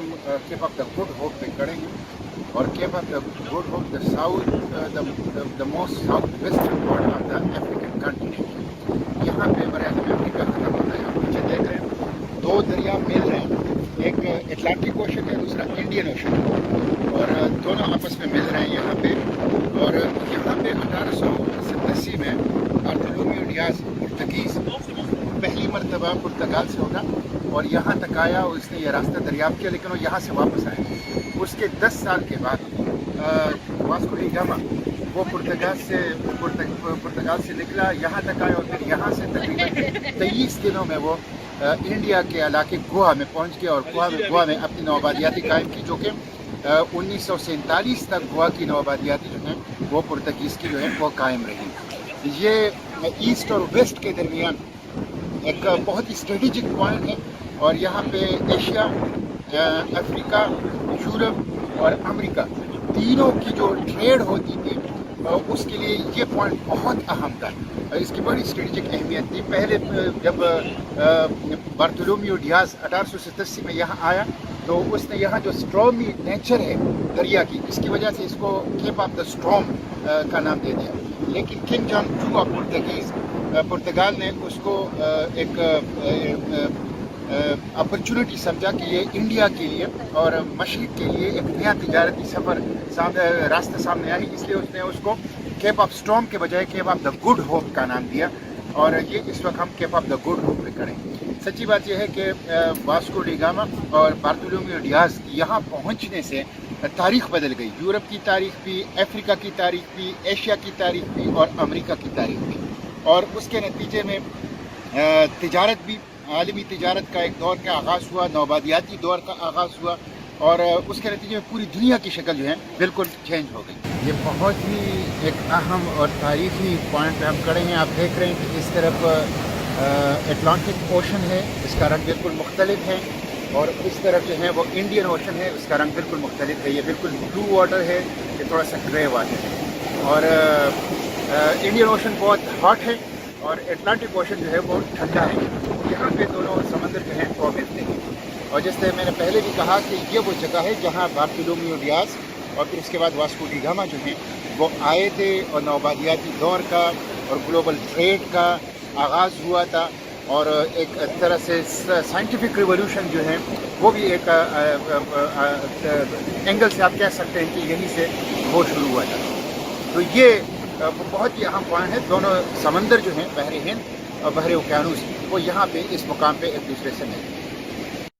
हम Cape of the Good Hope पे खड़े हैं और Cape of the Good Hope the most south western part of the African continent. यहाँ पे बड़े अफ्रीका खत्म होता है। आप पीछे देख रहे हैं दो दरिया मिल रहे हैं, एक अटलांटिक ओशन है, दूसरा इंडियन ओशन है, और दोनों आपस में मिल रहे हैं यहाँ पे। और यहाँ पे 1887 में बार्थोलोमेओ डियाज पुर्तगीज पहली मरतबा पुर्तगाल से होगा और यहाँ तक आया और उसने ये रास्ता दरियाफ्त किया, लेकिन वो यहाँ से वापस आया। उसके 10 साल के बाद वास्को डी गामा वो पुर्तगाल से निकला, यहाँ तक आया और फिर यहाँ से तकरीबन 23 दिनों में वो इंडिया के इलाके गोवा में पहुँच गया और गोवा में अपनी नौआबादियाती कायम की, जो कि 1947 तक गोवा की नौआबादियाती जो है वो पुर्तगीज़ की जो है वो कायम रही। ये ईस्ट और वेस्ट के दरमियान एक बहुत ही स्ट्रेटेजिक पॉइंट है और यहाँ पे एशिया, अफ्रीका, यूरोप और अमेरिका तीनों की जो ट्रेड होती थी उसके लिए ये पॉइंट बहुत अहम था। इसकी बड़ी स्ट्रेटेजिक अहमियत थी। पहले जब बार्थोलोमेओ डियाज 1887 में यहाँ आया तो उसने यहाँ जो स्ट्रॉमी नेचर है दरिया की, इसकी वजह से इसको केप ऑफ द स्ट्रॉम का नाम दे दिया। लेकिन किंग जॉन II ऑफ पुर्तगाल ने उसको एक अपॉर्चुनिटी समझा कि ये इंडिया के लिए और मशरिक के लिए एक नया तिजारती सफ़र रास्ता सामने आई, इसलिए उसने उसको केप ऑफ स्टॉर्म के बजाय Cape of the Good Hope का नाम दिया। और ये इस वक्त हम Cape of the Good Hope पे करें। सच्ची बात यह है कि वास्को डी गामा और बार्थोलोमेओ डियाज यहाँ पहुँचने से तारीख़ बदल गई। यूरोप की तारीख़ भी, अफ्रीका की तारीख़ भी, एशिया की तारीख़ भी और अमेरिका की तारीख़ भी। और उसके नतीजे में तिजारत भी, आलमी तिजारत का एक दौर का आगाज़ हुआ, नौआबादियाती दौर का आगाज़ हुआ और उसके नतीजे में पूरी दुनिया की शक्ल जो है बिल्कुल चेंज हो गई। ये बहुत ही एक अहम और तारीख़ी पॉइंट पे हम खड़े हैं। आप देख रहे हैं कि इस तरफ अटलांटिक ओशन है, इसका रंग बिल्कुल मुख्तलिफ है, और इस तरफ जो है वो इंडियन ओशन है, उसका रंग बिल्कुल मुख्तलिफ है। ये बिल्कुल ब्लू वाटर है, ये थोड़ा सा ग्रे वाटर है। और इंडियन ओशन बहुत हॉट है और अटलांटिक ओशन जो है वो ठंडा है। यहाँ पे दोनों समंदर जो हैं वो मिलते हैं। और जैसे मैंने पहले भी कहा कि ये वो जगह है जहाँ बार्थोलोमेओ डियाज और फिर उसके बाद वास्को डी गामा जो हैं वो आए थे और नौआबादियाती दौर का और ग्लोबल ट्रेड का आगाज़ हुआ था। और एक तरह से साइंटिफिक रिवोल्यूशन जो है वो भी एक एंगल से आप कह सकते हैं कि यहीं से वो शुरू हुआ था। तो ये वो बहुत ही अहम पॉइंट है। दोनों समंदर जो हैं, बहरे हिंद और बहरे उकियानूस, वो यहाँ पे इस मुकाम पे एक दूसरे से मिलते हैं।